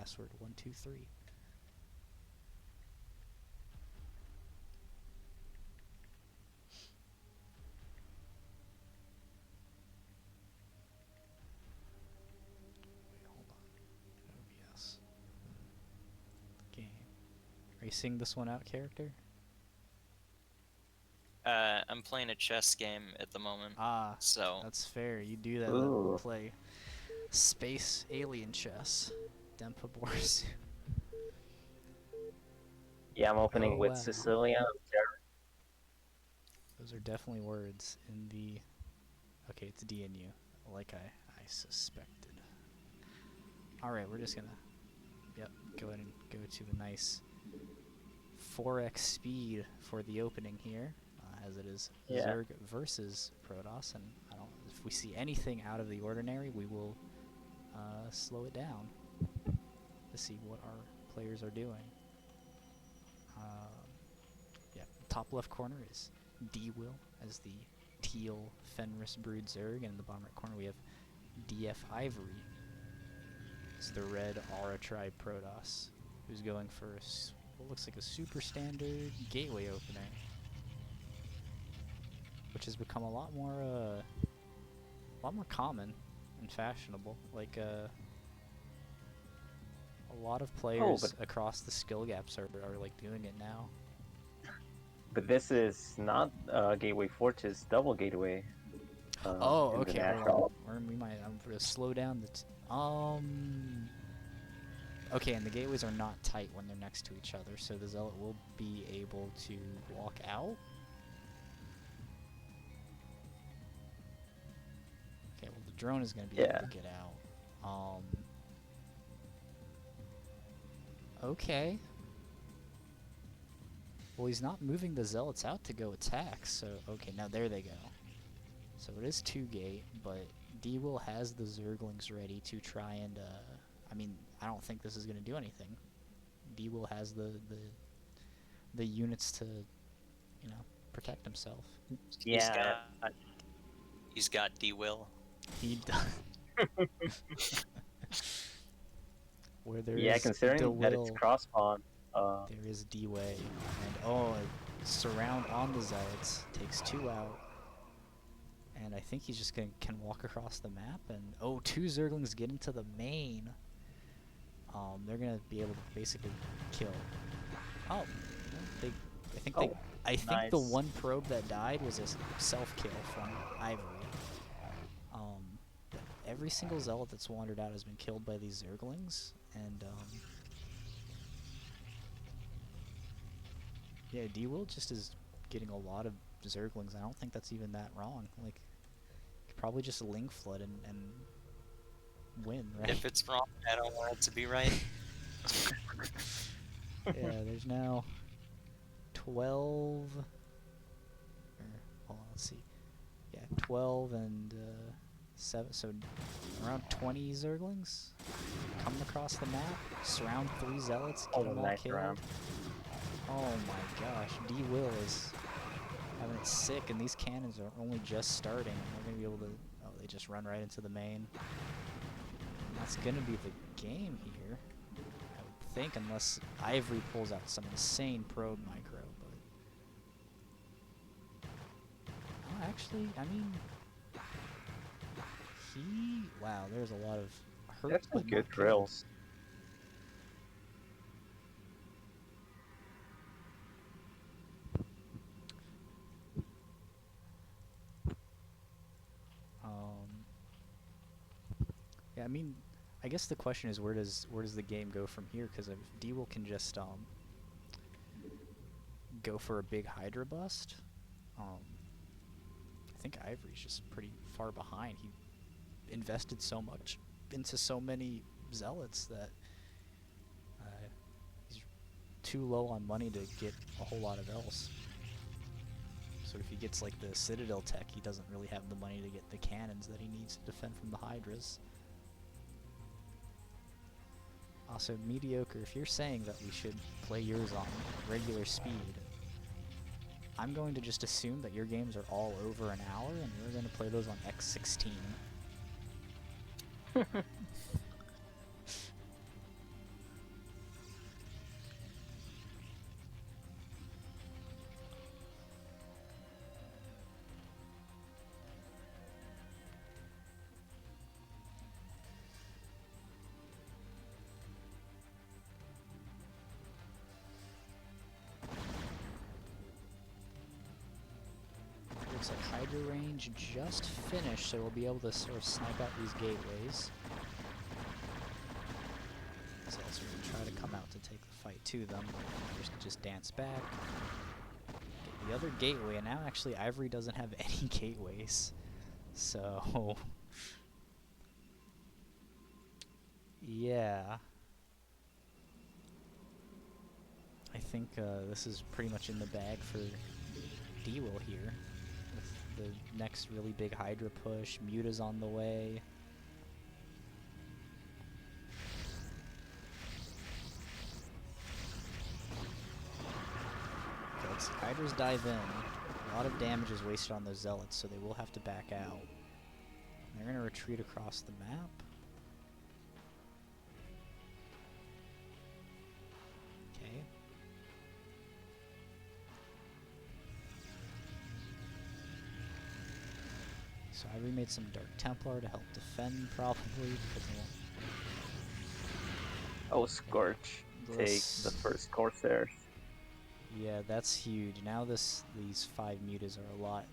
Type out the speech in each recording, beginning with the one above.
password 123. Wait, hold on. OBS. Game. Are you seeing this one out, character? I'm playing a chess game at the moment. Ah, so that's fair. You do that. Ooh. Play space alien chess. Dempa Borsu. Yeah, I'm opening Oh, with wow. Sicilian. Those are definitely words in the... Okay, it's DNU, like I suspected. Alright, we're just gonna... Yep, go ahead and go to the nice 4x speed for the opening here, as it is Yeah. Zerg versus Protoss, and if we see anything out of the ordinary, we will slow it down to see what our players are doing. Yeah, top left corner is D-Will as the teal Fenris Brood Zerg, and in the bottom right corner we have DF Ivory as the red Aura Tribe Protoss, who's going for what looks like a super standard gateway opener, which has become a lot more common and fashionable. Like a lot of players across the skill gaps are like doing it now. But this is not Gateway Fortress, double Gateway. Oh, okay. Hold on. I'm gonna slow down the. Okay, and the gateways are not tight when they're next to each other, so the Zealot will be able to walk out. Okay, well the drone is gonna be able to get out. Okay. Well, he's not moving the Zealots out to go attack, so... Okay, now there they go. So it is 2-gate, but D-Will has the Zerglings ready to try and... I mean, I don't think this is going to do anything. D-Will has the units to, you know, protect himself. Yeah. He's got D-Will. He does. Where there is considering that it's cross-spawn. There is D-Way, and surround on the Zealots, takes 2 out, and I think he's just can walk across the map, and 2 Zerglings get into the main. They're gonna be able to basically kill. Oh, I think the one probe that died was a self-kill from Ivory. Every single Zealot that's wandered out has been killed by these Zerglings, and yeah, D-Will just is getting a lot of Zerglings. I don't think that's even that wrong. Like, you could probably just Ling Flood and win, right? If it's wrong, I don't want it to be right. Yeah, there's now 12... hold on, let's see. Yeah, 12 and 7, so around 20 Zerglings coming across the map. Surround 3 Zealots, get them all killed. Round. Oh my gosh, D-Will is having it sick, and these cannons are only just starting. They're going to be able to... Oh, they just run right into the main. And that's going to be the game here, I would think, unless Ivory pulls out some insane probe micro. But oh, actually, I mean, wow, there's a lot of hurt. That's some good drills. Yeah, I mean, I guess the question is where does the game go from here? Because if D-Will can just go for a big Hydra bust, I think Ivory's just pretty far behind. He invested so much into so many Zealots that he's too low on money to get a whole lot of else. So if he gets like the Citadel tech, he doesn't really have the money to get the cannons that he needs to defend from the Hydras. Also, mediocre, if you're saying that we should play yours on regular speed, I'm going to just assume that your games are all over an hour and we're going to play those on X16. Looks like Hydra range just finished, so we'll be able to sort of snipe out these gateways. So also going to try to come out to take the fight to them. Just dance back. Get the other gateway, and now actually Ivory doesn't have any gateways. So... yeah. I think this is pretty much in the bag for D-Will here. With the next really big Hydra push. Muta's on the way. Okay, let's see. Hydras dive in. A lot of damage is wasted on those Zealots, so they will have to back out. They're going to retreat across the map. Okay. So I remade some Dark Templar to help defend, probably, because they won't... Oh, Scorch. Take the first Corsairs. Yeah, that's huge. Now these 5 mutas are a lot...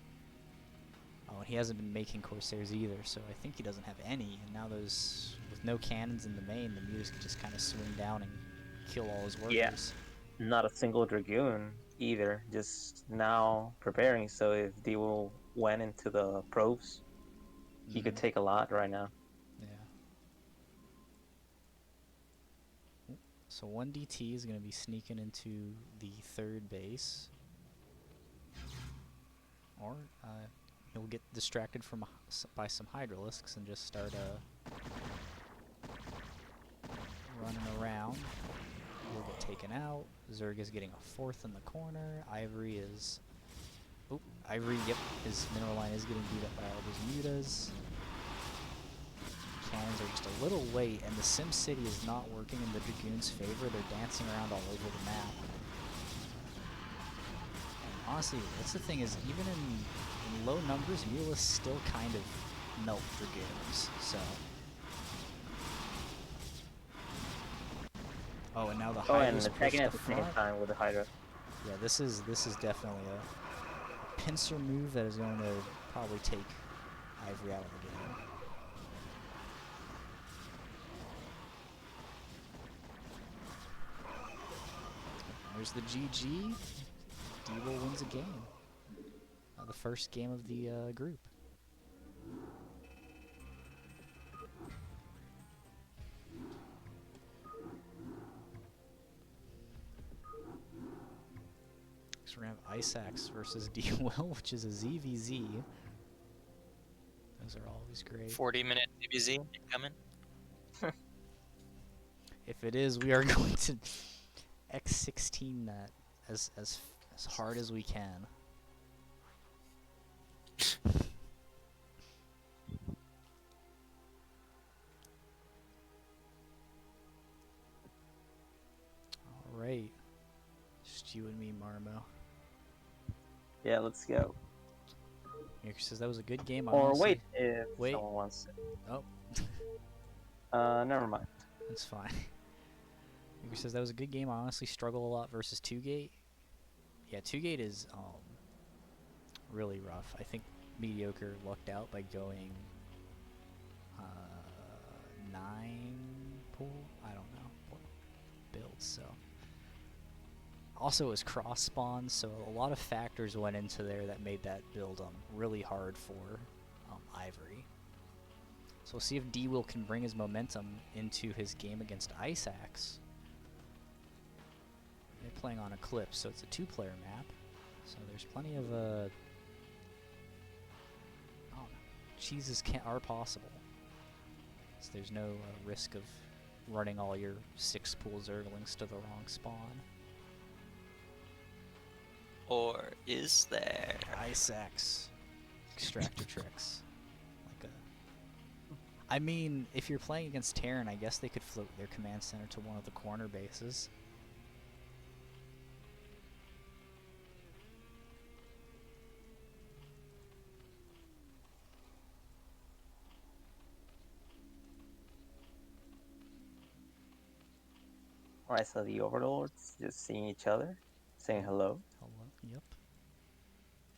Oh, and he hasn't been making Corsairs either, so I think he doesn't have any. And now those... With no cannons in the main, the mutas can just kind of swing down and kill all his workers. Yeah. Not a single Dragoon either. Just now preparing, so if D-Will went into the probes, he could take a lot right now. Yeah. So 1DT is going to be sneaking into the 3rd base. Or he'll get distracted from by some Hydralisks and just start running around. He'll get taken out. Zerg is getting a 4th in the corner. Ivory is... Oh, Ivory, yep, his mineral line is getting beat up by all those mutas. Cannons are just a little late, and the Sim City is not working in the Dragoons' favor. They're dancing around all over the map. And honestly, that's the thing is, even in low numbers, Mulas still kind of melt Dragoons, so... Oh, and now the Hydra's and attacking at the same front. time with the Hydra. Yeah, this is definitely a pincer move that is going to probably take Ivory out of the game. There's the GG. D-Will wins a game. The first game of the group. So we're going to have IceAxe versus D-Will, which is a ZVZ. Those are always great. 40-minute DBZ coming. If it is, we are going to X16 that as hard as we can. All right, just you and me, Marmo. Yeah, let's go. Mirko says that was a good game. Or honestly. wait, if Wait. someone wants to. Oh. Never mind. That's fine. Mirko says that was a good game. I honestly struggle a lot versus 2-Gate. Yeah, 2-Gate is really rough. I think Mediocre lucked out by going 9 pool. I don't know what builds. So also it was cross spawn, so a lot of factors went into there that made that build really hard for Ivory. So we'll see if D-Will can bring his momentum into his game against IceAxe. They're playing on Eclipse, so it's a 2-player map. So there's plenty of cheeses are possible. So there's no risk of running all your 6-pool Zerglings to the wrong spawn. Or is there? IceAxe. Extractor tricks. I mean, if you're playing against Terran, I guess they could float their command center to one of the corner bases. Alright, so the Overlords just seeing each other, saying hello. Hello. Yep.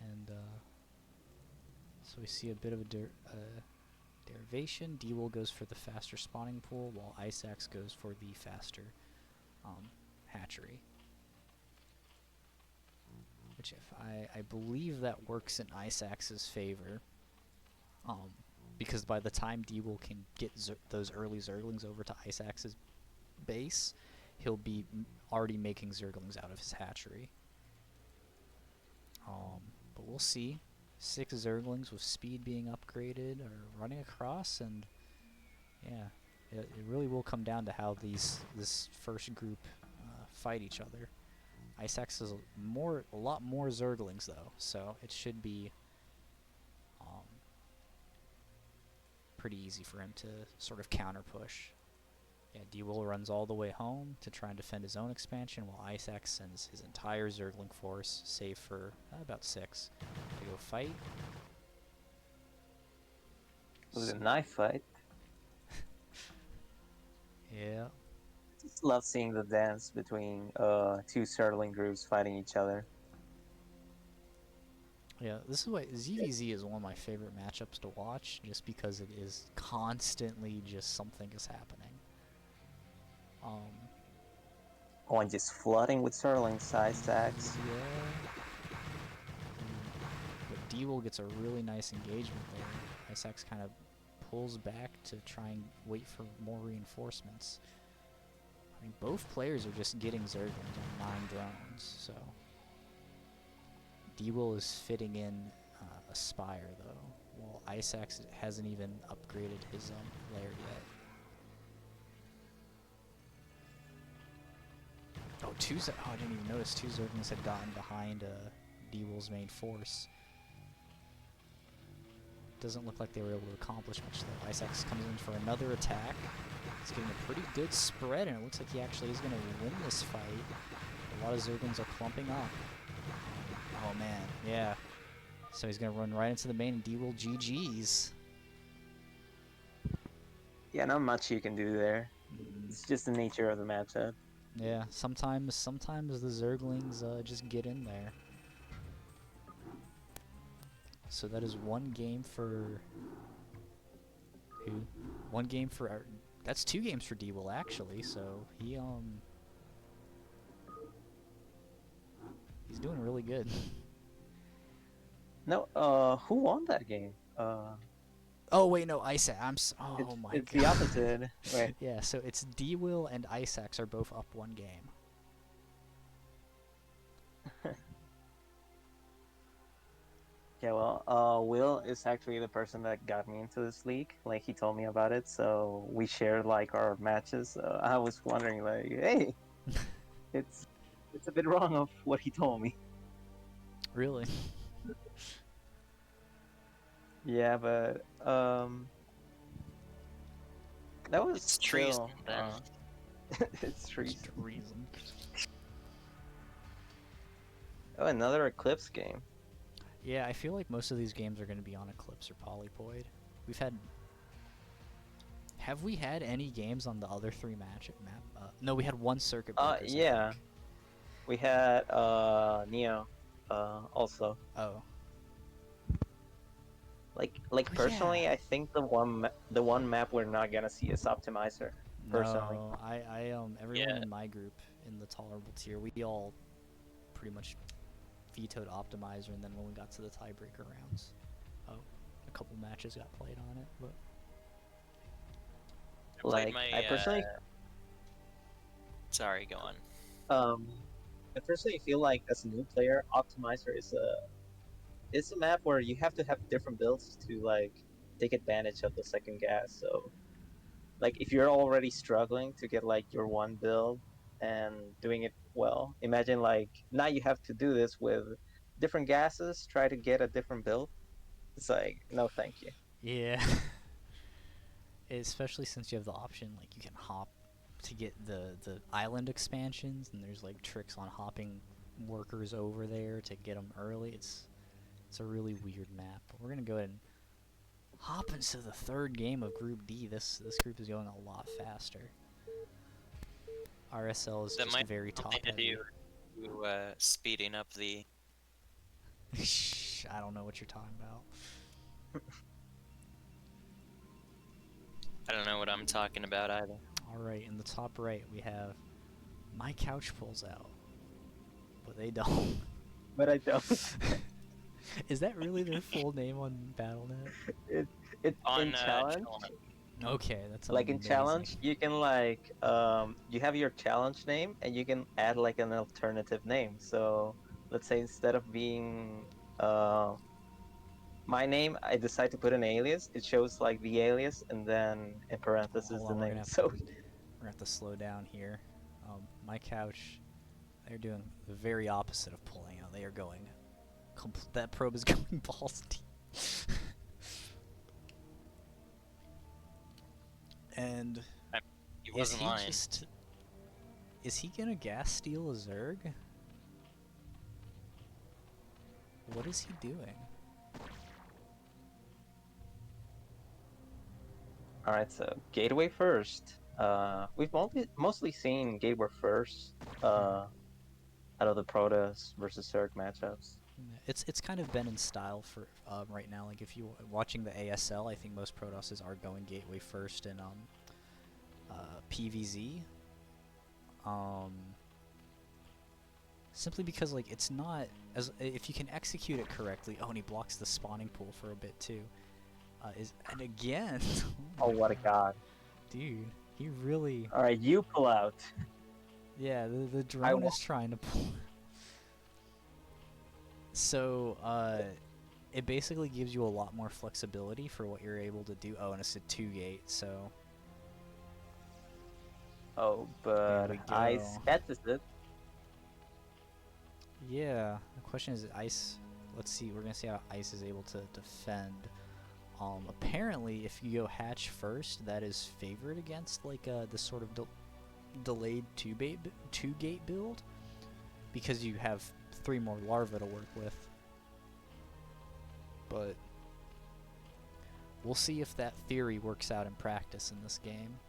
And So we see a bit of a derivation. D-Will goes for the faster spawning pool, while IceAxe goes for the faster hatchery. Which I believe that works in IceAxe's favor. Because by the time D-Will can get those early Zerglings over to IceAxe's base, he'll be already making Zerglings out of his hatchery. But we'll see. 6 Zerglings with speed being upgraded are running across, and yeah, it really will come down to how this first group fight each other. IceAxe has a lot more Zerglings though, so it should be pretty easy for him to sort of counter push. Yeah, D-Will runs all the way home to try and defend his own expansion, while IceAxe sends his entire Zergling force, save for about 6, to go fight. It was a knife fight. Yeah. Just love seeing the dance between 2 Zergling groups fighting each other. Yeah, this is why ZVZ is one of my favorite matchups to watch, just because it is constantly just something is happening. Oh, and just flooding with Zerglings, IceAxe. Yeah. But D-Will gets a really nice engagement there. IceAxe kind of pulls back to try and wait for more reinforcements. I mean, both players are just getting Zerglings on 9 drones, so... D-Will is fitting in a Spire, though, while IceAxe hasn't even upgraded his lair yet. Oh, I didn't even notice 2 Zerglings had gotten behind D-Will's main force. Doesn't look like they were able to accomplish much, though. IceAxe comes in for another attack. He's getting a pretty good spread, and it looks like he actually is going to win this fight. A lot of Zerglings are clumping up. Oh man, yeah. So he's gonna run right into the main, and D-Will GG's. Yeah, not much you can do there. It's just the nature of the matchup. Yeah, sometimes the Zerglings just get in there. So that is 1 game for who? 1 game for that's 2 games for D-Will actually. So he's doing really good. No, who won that game? Oh wait, no, IceAxe. Oh my god. It's the opposite. Wait. Yeah, so it's D-Will and IceAxe are both up 1 game. Yeah, well, Will is actually the person that got me into this league. Like, he told me about it, so we shared, like, our matches. I was wondering, like, hey, it's a bit wrong of what he told me. Really? Yeah, but, that was It's treason, still, then. it's treason. Reason. Oh, another Eclipse game. Yeah, I feel like most of these games are going to be on Eclipse or Polypoid. Have we had any games on the other 3 map? No, we had 1 Circuit Breakers, Yeah. I think. We had, Neo, also. Oh. Like Oh, personally, yeah. I think the one map we're not gonna see is Optimizer. Personally. No, everyone Yeah. in my group in the tolerable tier, we all pretty much vetoed Optimizer, and then when we got to the tiebreaker rounds, a couple matches got played on it, but... Like, I personally, Sorry, go on. I personally feel like as a new player, Optimizer is a map where you have to have different builds to like take advantage of the second gas. So, like, if you're already struggling to get like your one build and doing it well, imagine like now you have to do this with different gases, try to get a different build. It's like, no, thank you. Yeah. Especially since you have the option, like, you can hop to get the island expansions, and there's, like, tricks on hopping workers over there to get them early. It's a really weird map. But we're going to go ahead and hop into the 3rd game of Group D. This group is going a lot faster. RSL is That just might very have something to top-heavy. do speeding up the... I don't know what you're talking about. I don't know what I'm talking about either. Alright, in the top right we have My Couch Pulls Out. But they don't. But I don't. Is that really their full name on Battle.net? It On in challenge. Okay, that's Like in amazing. challenge, you can like you have your challenge name and you can add like an alternative name. So let's say instead of being my name, I decide to put an alias. It shows like the alias and then in parentheses Hold the on, we're name. gonna have So we're gonna have to slow down here. My Couch, they're doing the very opposite of pulling out. They are going. That probe is going balls deep. And He is wasn't he lying. just? Is he gonna gas steal a Zerg? What is he doing? all right, so gateway first. We've mostly seen gateway first. Out of the Protoss versus Zerg matchups. Yeah, it's kind of been in style for right now. Like if you're watching the ASL, I think most Protosses are going gateway first in PVZ. Simply because like it's not as if you can execute it correctly. Oh, and he blocks the spawning pool for a bit too. And again, Oh, what a god! dude, he really. All right, you pull out. Yeah, the drone is trying to pull. So, it basically gives you a lot more flexibility for what you're able to do. Oh, and it's a 2-gate, so. Oh, There but we Ice go. catches it. Yeah, the question is Ice. Let's see, we're gonna see how Ice is able to defend. Apparently, if you go hatch first, that is favored against like the sort of delayed 2-gate build, because you have 3 more larvae to work with. But we'll see if that theory works out in practice in this game.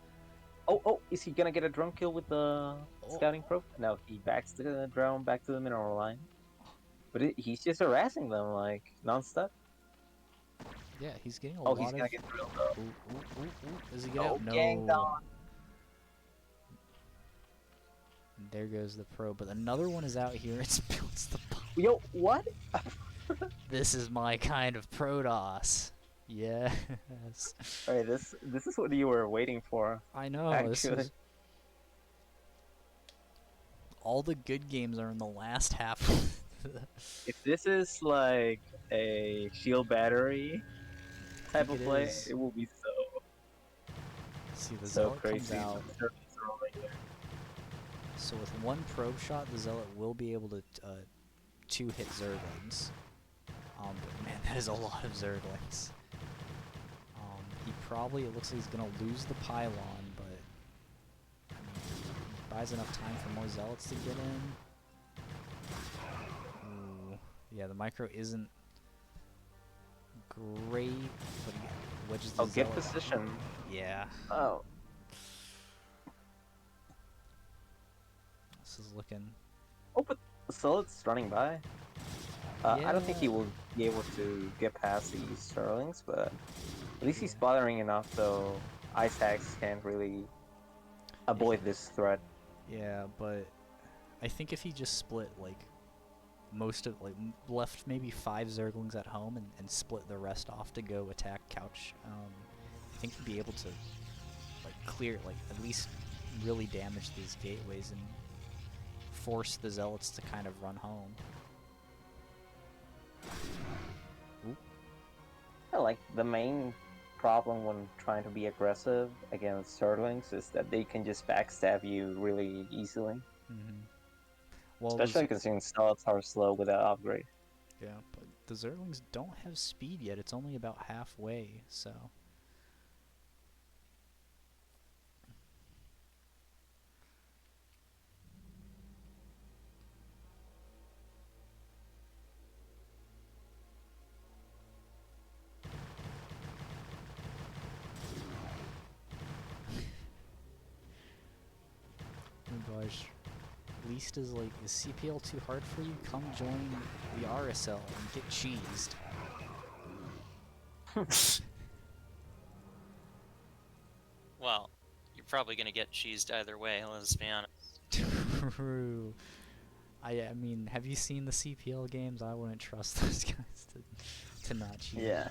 Oh, is he gonna get a drone kill with the scouting probe? No, he backs the drone back to the mineral line. But he's just harassing them like nonstop. Yeah, he's getting a Oh, lot he's of. gonna get drilled though. Ooh. Does he get Oh, out? ganged No. on. And there goes the probe, but another one is out here. It's the. Yo, what? This is my kind of Protoss. Yes. Alright, this is what you were waiting for. I know. Actually. This is. All the good games are in the last half. If this is like a shield battery type of play, is. it will be See, the so Zealot comes crazy. out. So with one probe shot, the Zealot will be able to 2-hit Zerglings. But man, that is a lot of Zerglings. He probably, it looks like he's gonna lose the pylon, but I mean, he buys enough time for more Zealots to get in. Ooh, yeah, the micro isn't great, but he wedges the Oh, get Zealot. position. Yeah. Oh. This is looking. Oh, but the Zealot's running by. I don't think he Yeah. will be able to get past these Sterlings, but at least he's Yeah. bothering enough so IceAxe can't really avoid this threat. Yeah, but I think if he just split like most of left maybe 5 Zerglings at home and split the rest off to go attack Couch, I think he'd be able to like clear at least really damage these gateways and force the Zealots to kind of run home. Oop. Yeah, like the main problem when trying to be aggressive against Sterlings is that they can just backstab you really easily. Well, Especially considering Zealots are slow without upgrade. yeah, but the Zerglings don't have speed yet. It's only about halfway, so. Oh gosh. Least is CPL too hard for you? Come join the RSL and get cheesed. Well, you're probably gonna get cheesed either way, let's be honest. True. I mean, have you seen the CPL games? I wouldn't trust those guys to not cheat. Yeah.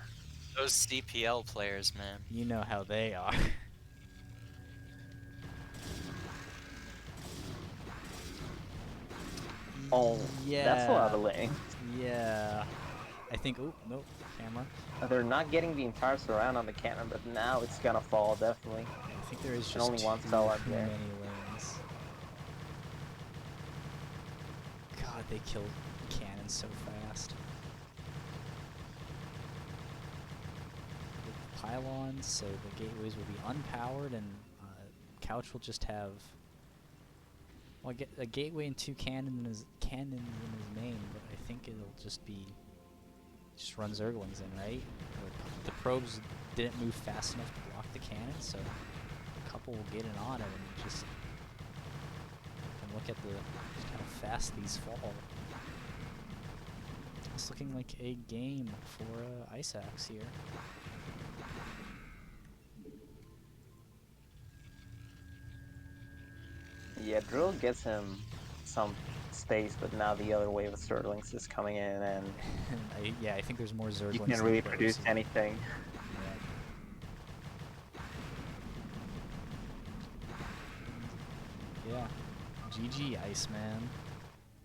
Those CPL players, man. You know how they are. Oh, yeah. that's a lot of laying. Yeah. I think. Oh nope. Camera. They're not getting the entire surround on the cannon, but now it's gonna fall definitely. I think there is And just only one too fell out there. many lanes. God, they killed cannon so fast. The pylons, so the gateways will be unpowered, and Couch will just have. Well, a gateway and two cannons in his main, but I think it'll just be. Just run Zerglings in, right? The probes didn't move fast enough to block the cannon, so a couple will get in on it and just. And look at just how fast these fall. It's looking like a game for IceAxe here. Yeah, Drill gets him some space, but now the other wave of Zerglings is coming in, and Yeah, I think there's more Zerglings. you can't really produce anything. Yeah. GG, Iceman.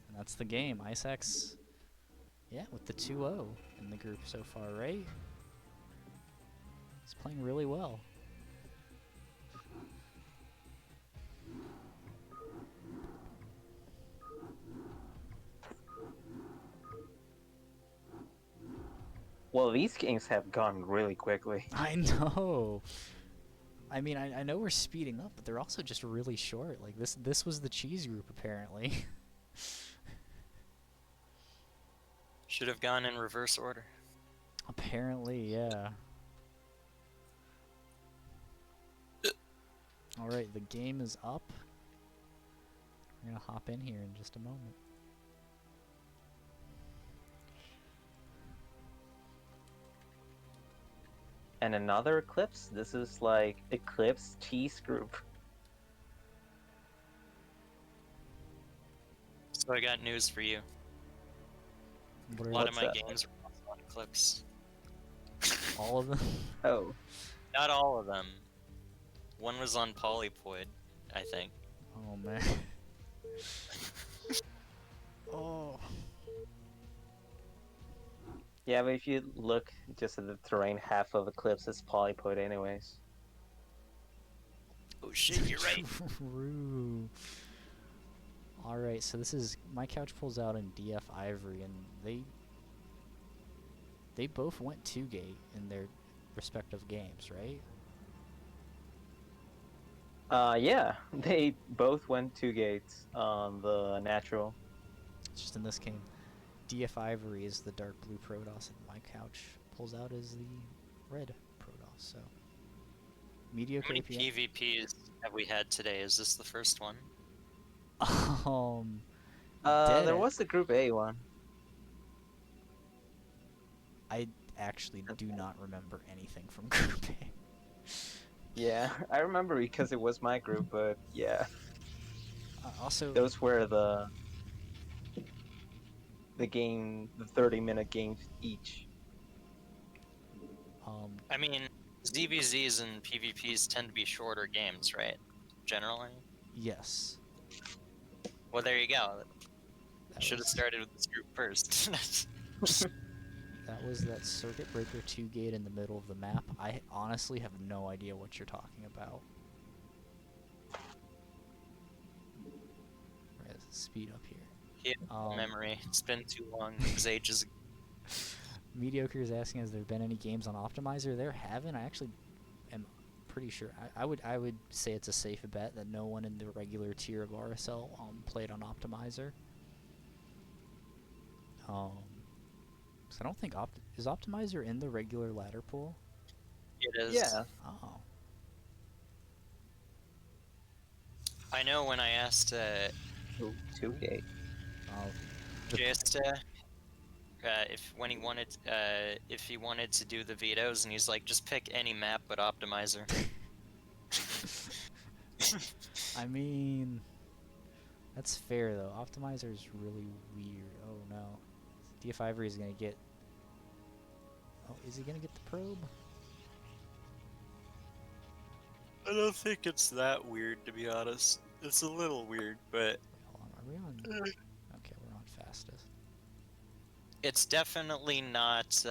And that's the game. IceAxe, yeah, with the 2-0 in the group so far, right? He's playing really well. Well, these games have gone really quickly. I know. I mean, I know we're speeding up, but they're also just really short. Like this was the cheese group apparently. Should have gone in reverse order. Apparently, yeah. All right, the game is up. We're gonna hop in here in just a moment. And another Eclipse? This is like Eclipse cheese group. So I got news for you. A lot of my games are also on Eclipse. All of them? Oh. Not all of them. One was on Polypoid, I think. Oh man. Oh. Yeah, but if you look just at the terrain, half of Eclipse is Polypoid anyways. Oh shit, you're right. True. Alright, so this is MYCouchPullsOut and DF Ivory, and they both went 2-gate in their respective games, right? Yeah, they both went 2 gates on the natural. It's just in this game, DF Ivory is the dark blue Protoss, and MYCouchPullsOut is the red Protoss, so. Mediocre How many APM. PvPs have we had today? Is this the first one? There was the Group A one. I actually do not remember anything from Group A. Yeah, I remember because it was my group, but yeah. Also, Those were the 30-minute games each. I mean, ZVZs and PvPs tend to be shorter games, right? Generally? yes. Well, there you go. Should have started with this group first. That was that Circuit Breaker 2-gate in the middle of the map. I honestly have no idea what you're talking about. Right, speed up here. Yeah, memory. It's been too long. It was ages ago. Mediocre is asking, has there been any games on Optimizer? There haven't. I actually am pretty sure. I would say it's a safe bet that no one in the regular tier of RSL played on Optimizer. So I don't think is Optimizer in the regular ladder pool? It is. Yeah. Oh. I know when I asked 2 gate. Oh. Jesta if he wanted to do the vetoes, and he's like, just pick any map but optimizer. I mean, that's fair though. Optimizer is really weird. Oh no, DF Ivory is gonna get. Oh, is he gonna get the probe? I don't think it's that weird, to be honest. It's a little weird, but Hold on, are we on? Okay, we're on fastest. it's definitely not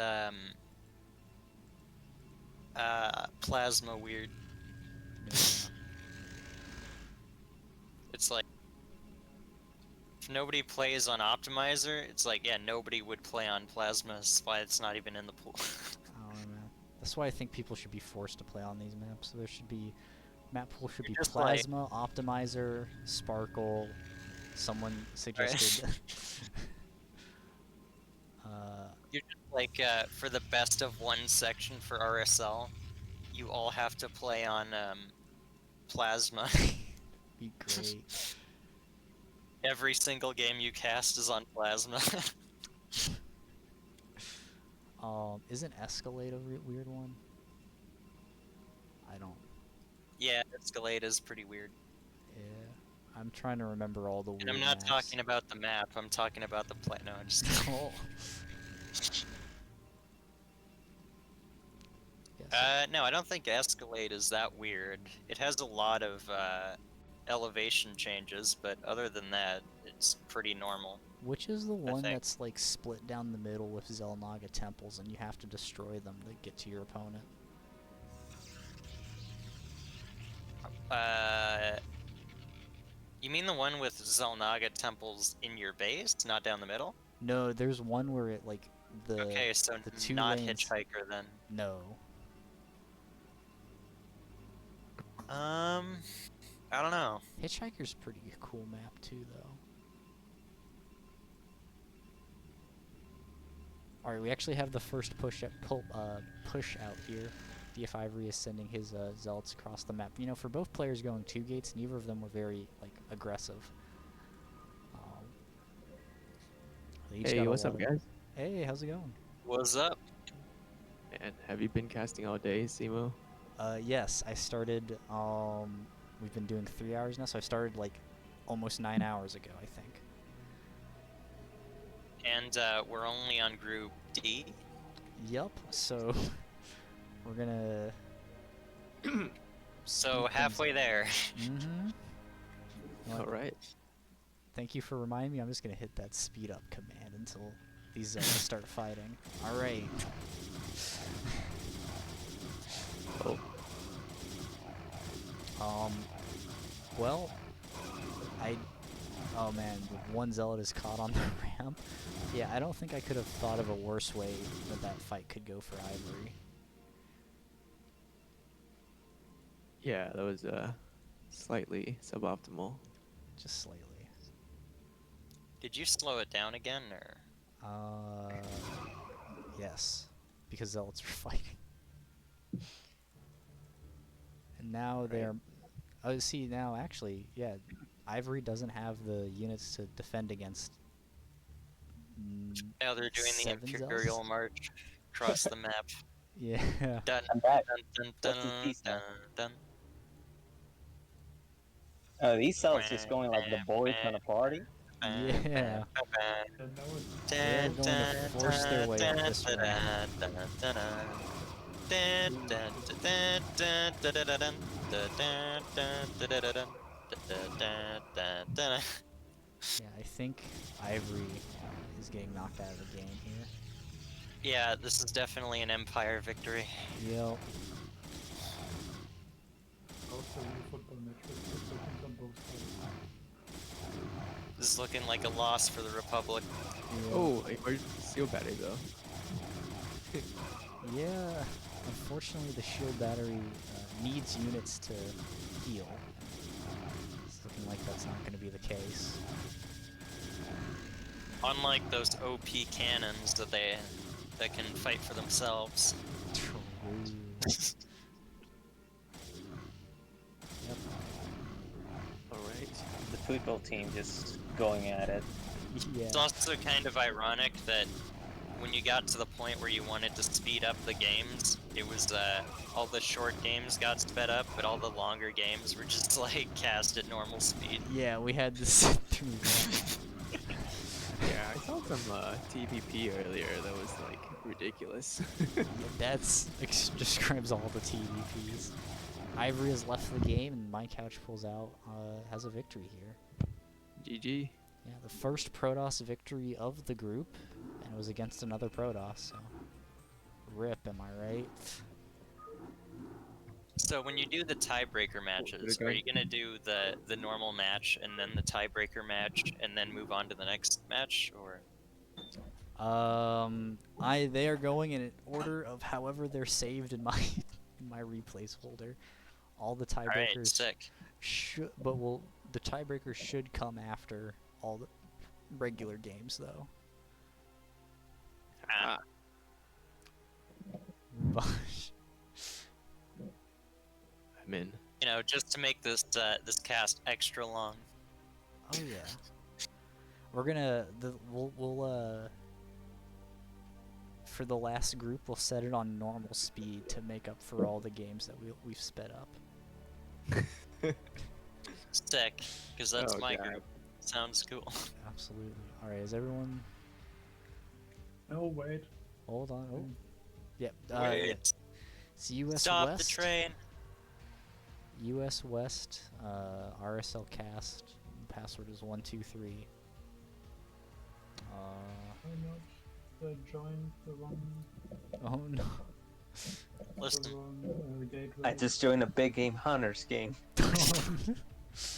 plasma weird. No. It's like, if nobody plays on optimizer, it's like, yeah, nobody would play on plasma. That's why it's not even in the pool. I don't know, man. That's why I think people should be forced to play on these maps. So there should be map pool should be Just like- plasma, optimizer, sparkle. Someone suggested. You're just like, for the best of one section for RSL, you all have to play on plasma. Be great. Every single game you cast is on plasma. Isn't Escalade a weird one? I don't. Yeah, Escalade is pretty weird. Yeah, I'm trying to remember all the weird. And I'm not maps. talking about the map, I'm talking about the play. No, I'm just kidding. Oh. Yes. No, I don't think Escalade is that weird. It has a lot of elevation changes, but other than that, it's pretty normal. Which is the one think. that's like split down the middle with Xel'Naga temples, and you have to destroy them to get to your opponent? You mean the one with Xel'Naga temples in your base, not down the middle? No, there's one where it like the Okay, so the two not lanes. Hitchhiker then. No. I don't know. Hitchhiker's pretty cool map too, though. All right, we actually have the first push out here. DF Ivory is sending his zealots across the map. You know, for both players going 2 gates, neither of them were very like aggressive. They each Hey, got a what's up, lot of- guys? Hey, how's it going? What's up? And have you been casting all day, Simo? Yes, I started. We've been doing 3 hours now, so I started like almost 9 hours ago, I think. And we're only on group D. Yup. So we're gonna. So halfway there. Mm-hmm. All right. Thank you for reminding me. I'm just gonna hit that speed up command until these zealots start fighting. All right. Oh, Well, oh man, one zealot is caught on the ramp. Yeah, I don't think I could have thought of a worse way that fight could go for Ivory. yeah, that was slightly suboptimal. Just slightly. Did you slow it down again, or? Yes, because zealots are fighting. And now Right. they're. Oh, see, now actually, yeah, Ivory doesn't have the units to defend against. Now they're doing the 7 zealots? Imperial March across the map. Yeah. Dun, I'm back. dun, What's dun, his piece now? dun, These cells just going like the boys on a party. Yeah. dun, They're going to force their way up this ramp. Yeah, I think Ivory is getting knocked out of the game here. Yeah, this is definitely an Empire victory. Yep. Also, football match with positions on both sides. This is looking like a loss for the Republic. Yeah. Oh, where's the seal battery though? Yeah. Unfortunately, the shield battery needs units to heal. It's looking like that's not going to be the case. Unlike those OP cannons that can fight for themselves. True. Yep. All right. The football team just going at it. Yeah. It's also kind of ironic that when you got to the point where you wanted to speed up the games, it was all the short games got sped up, but all the longer games were just like cast at normal speed. Yeah, we had to sit through that. Yeah, I saw some TPP earlier that was like ridiculous. That's describes all the TVPs. Ivory has left the game, and MyCouchPullsOut has a victory here. GG. Yeah, the first Protoss victory of the group, and it was against another Protoss, so... RIP, am I right? So when you do the tiebreaker matches, are you gonna do the normal match and then the tiebreaker match and then move on to the next match, or? They are going in order of however they're saved in my in my replays folder. All the Alright, tiebreakers sick. the tiebreakers should come after all the regular games though. Ah, But I'm in. you know, just to make this this cast extra long. oh yeah. We're gonna we'll for the last group we'll set it on normal speed to make up for all the games that we've sped up. Sick, because that's Oh, my God. group. Sounds cool. Absolutely. Alright, is everyone No, wait. hold on? Oh. Yep. Wait. It's US Stop West. the train. US West, RSL cast. Password is 123. Why not? I joined the wrong, Oh no. Listen, the wrong gateway. I just joined a big game hunters game.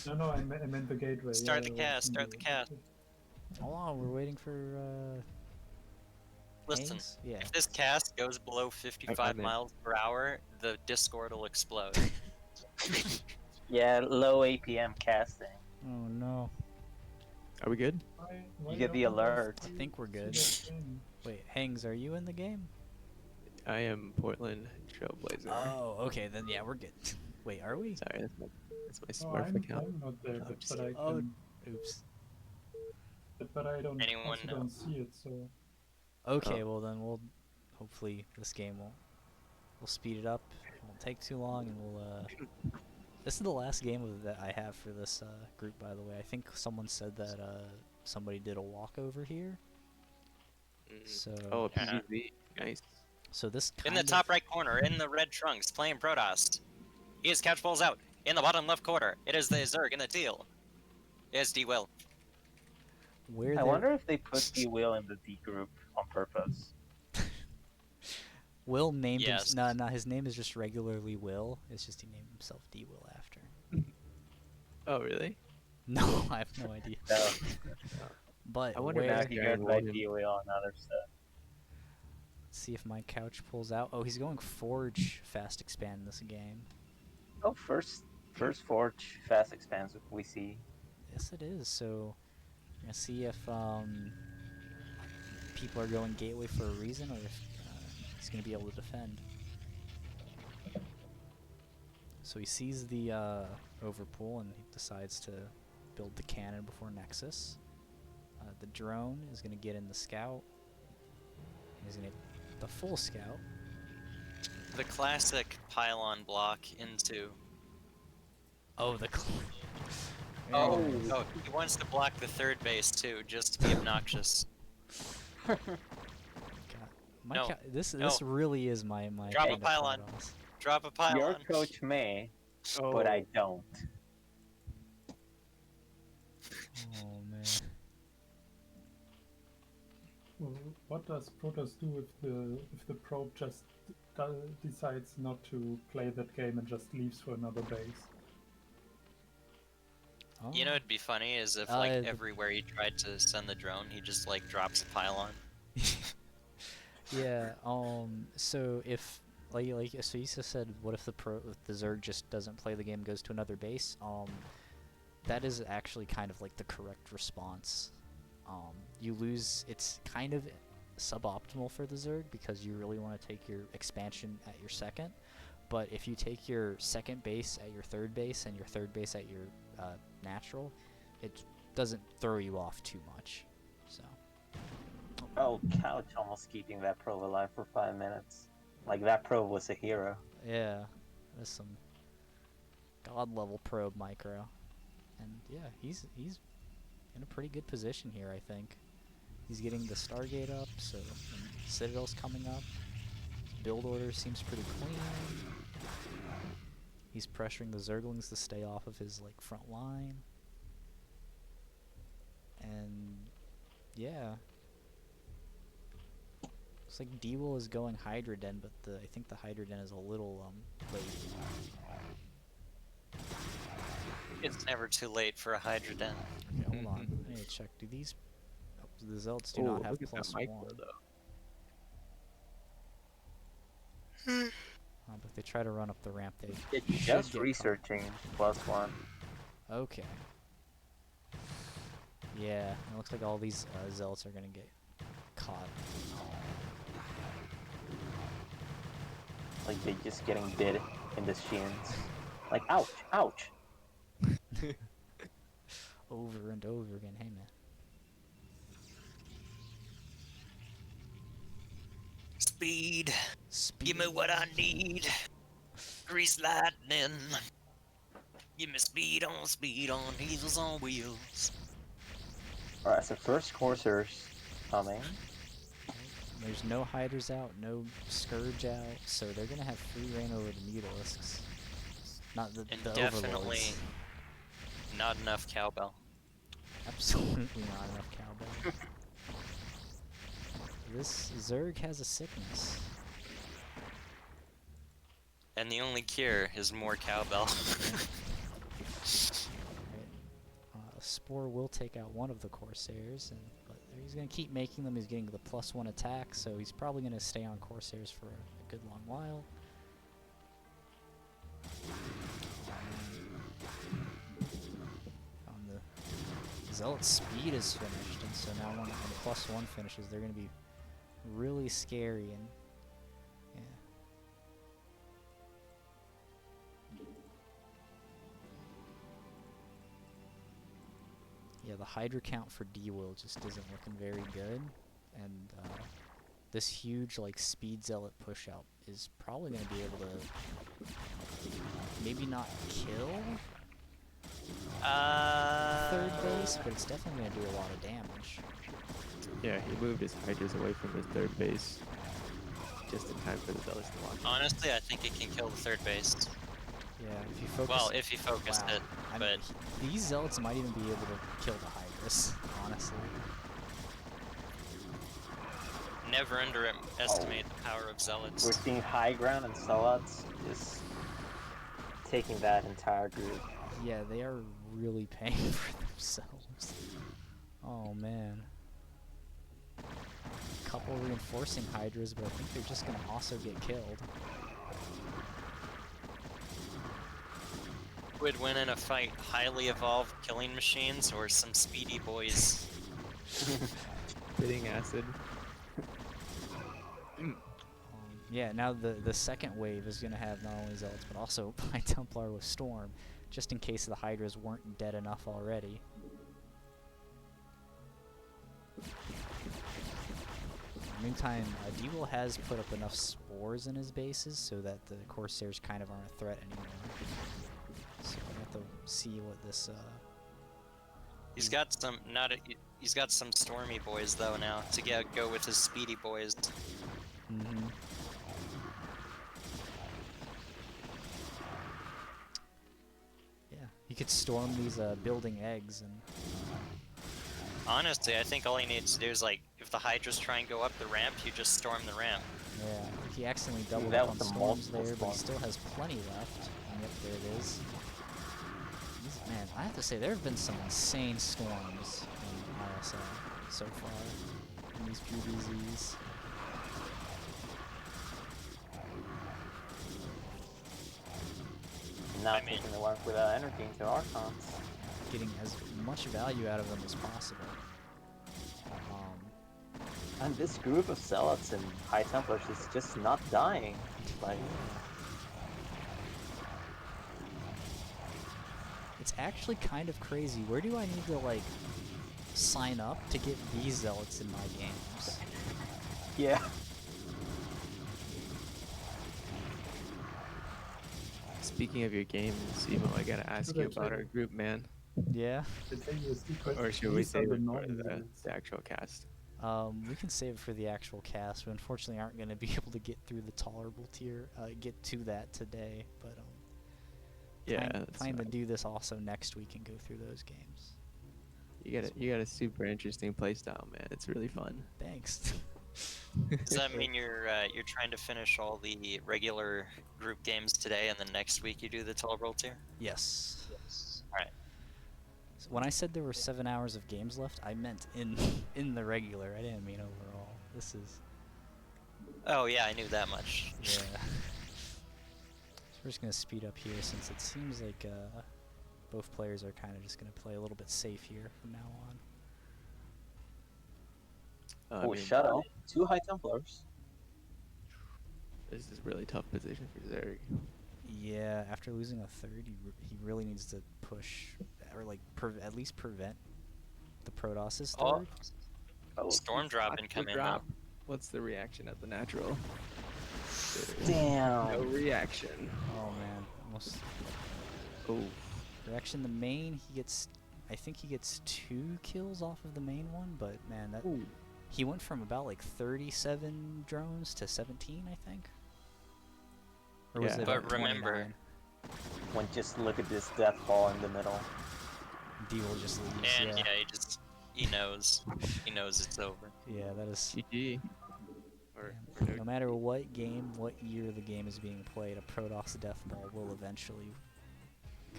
No, I meant the gateway. Start the I was cast, in start the cast. Hold on, we're waiting for listen. Haynes? Yeah. If this cast goes below 55 I'm in. miles per hour, the Discord will explode. Yeah, low APM casting. Oh no. Are we good? Why You get the don't alert. I think we're see good. that thing? Wait, Hangs, are you in the game? I am Portland Trailblazer. Oh, okay, then yeah, we're good. Wait, are we? Sorry, that's my Oh, Smurf I'm account. not there, Oh, just but I kidding. Oh, can. oops. But I don't. Anyone also know? don't see it, so. Okay, Oh. well then hopefully this game we'll speed it up. It won't take too long, and this is the last game that I have for this group, by the way. I think someone said that somebody did a walkover here. So Oh, a Yeah. PvP. Nice. so this In kind the of top right corner, in the red trunks, playing Protoss. He is CouchPullsOut. In the bottom left corner, it is the Zerg in the teal. It is D-Will. where I they're- wonder if they put the wheel in the D group on purpose. Will named Yes. no, his name is just regularly Will. It's just he named himself D Will after. Oh, really? No, I have no idea. No, But I wonder if where, now that he guy goes will by him. D wheel and other stuff. let's see if my couch pulls out. Oh, he's going Forge fast expand this game. Oh, first Forge fast expansive we see. Yes, it is. So, we're gonna see if people are going Gateway for a reason, or if he's gonna be able to defend. So he sees the overpool and he decides to build the cannon before Nexus. The drone is gonna get in the scout. He's gonna hit the full scout. The classic pylon block into. Oh, the. Oh, he wants to block the third base too, just to be obnoxious. God. My No, this no. really is my Drop a kind of pylon. Protoss. Drop a Your pylon. coach may, Oh, but I don't. Oh man. Well, what does Protoss do if the probe just decides not to play that game and just leaves for another base? Oh. You know, it'd be funny is if like the- everywhere he tried to send the drone, he just like drops a pylon. Yeah. So if so, you just said, what if the Zerg just doesn't play the game, goes to another base? That is actually kind of like the correct response. You lose. It's kind of suboptimal for the Zerg because you really want to take your expansion at your second. But if you take your second base at your third base and your third base at your natural, it doesn't throw you off too much. So. Oh Oh, Couch almost keeping that probe alive for 5 minutes. Like that probe was a hero. Yeah, that's some god level probe micro, and yeah, he's in a pretty good position here. I think he's getting the Stargate up, so and Citadel's coming up. Build order seems pretty clean. He's pressuring the Zerglings to stay off of his like front line, and yeah. Looks like D-Will is going Hydra Den, but I think the Hydra Den is a little late. It's never too late for a Hydra Den. Okay, hold on. I need to check. Do these... Oh, the Zealots do not have look at that +1. micro, though. But if they try to run up the ramp, they It's should just get researching +1. caught. Okay. Yeah, it looks like all these Zealots are gonna get caught. Like they're just getting bit in the shins. Like ouch, ouch. Over and over again. Hey, man. Speed. Speed. Give me what I need. Grease lightning. Give me speed on heels on wheels. Alright, so first Corsairs coming. There's no Hydras out, no Scourge out, so they're gonna have free reign over the Mutalisks. Not the, And the definitely Overlords. not enough cowbell. Absolutely not enough cowbell. This Zerg has a sickness. And the only cure is more cowbell. Spore will take out one of the Corsairs, but he's going to keep making them. He's getting the +1 attack, so he's probably going to stay on Corsairs for a good long while. The Zealot's speed is finished, and so now when the +1 finishes, they're going to be really scary, and yeah. Yeah, the Hydra count for D-Will just isn't looking very good, and this huge like speed Zealot push out is probably going to be able to maybe not kill third base, but it's definitely going to do a lot of damage. Yeah, he moved his Hydras away from his third base just in time for the Zealots to launch. Honestly, I think it can kill the third base. Yeah, if you focus. Well, if he focused wow. it, I but mean, these Zealots might even be able to kill the Hydras, honestly. never underestimate the power of zealots. We're seeing high ground and Zealots just taking that entire group. Yeah, they are really paying for themselves. Oh man. Couple reinforcing Hydras, but I think they're just gonna also get killed. Would win in a fight highly evolved killing machines or some speedy boys? Spitting acid. Yeah, now the second wave is gonna have not only Zealots but also High Templar with Storm, just in case the Hydras weren't dead enough already. Meantime, D-Will has put up enough spores in his bases so that the Corsairs kind of aren't a threat anymore. So we have to see what this. He's got some he's got some stormy boys though now to go with his speedy boys. Mm-hmm. Yeah, he could storm these building eggs and. Honestly, I think all he needs to do is, like, if the Hydras try and go up the ramp, you just storm the ramp. Yeah, I think he accidentally doubled that up on was the storms multiple there, but he storms. still has plenty left. And yep, there it is. Man, I have to say, there have been some insane storms in ISL so far in these PvZs. Now I mean- taking the ones without energy into Archons. Getting as much value out of them as possible. And this group of Zealots and High Templars is just not dying. Like, It's actually kind of crazy. Where do I need to, like, sign up to get these zealots in my games. Yeah. Speaking of your games, Emo, I gotta ask Should I you about check? our group, man. Yeah. The KUSD Or question, should we these are save the it for normal the rules. actual cast? We can save it for the actual cast. We unfortunately aren't going to be able to get through the tolerable tier, get to that today. But Yeah, plan, that's plan to right. do this also next week and go through those games. You got a super interesting playstyle, man. It's really fun. Thanks. Does that mean you're trying to finish all the regular group games today, and then next week you do the tolerable tier? Yes. All right. So when I said there were 7 hours of games left, I meant in the regular. I didn't mean overall. This is Oh yeah, I knew that much. yeah. So we're just gonna speed up here since it seems like both players are kind of just gonna play a little bit safe here from now on. Oh, Shadow. 2 High Templars. This is a really tough position for Zerg. Yeah, after losing a third, he really needs to push, or like at least prevent the Protoss's Oh, third. storm drop Watch the incoming drop. though. What's the reaction at the natural? Damn. No reaction. Oh man, almost Oh, reaction the main. He gets, I think he gets 2 kills off of the main one, but man, that ooh. he went from about like 37 drones to 17, I think. Or was Yeah. it But like remember- 29? When just look at this death ball in the middle. D will just leaves. And Yeah. he knows it's over. Yeah, that is. GG. Or No matter what game, what year the game is being played, a Protoss death ball will eventually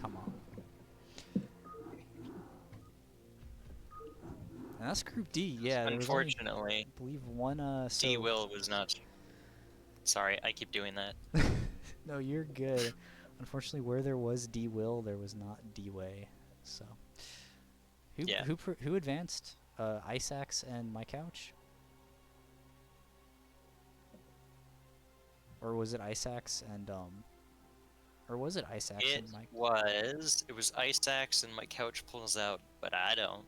come on. And that's Group D. Yeah, there was only, Unfortunately, I believe one. D Will was not. Sorry, I keep doing that. No, you're good. Unfortunately, where there was D Will, there was not D Way. So, Yeah. who advanced? IceAxe and MYCouch? Or was it IceAxe and Or was it IceAxe It and Mike? it was IceAxe and MYCouchPullsOut, but I don't.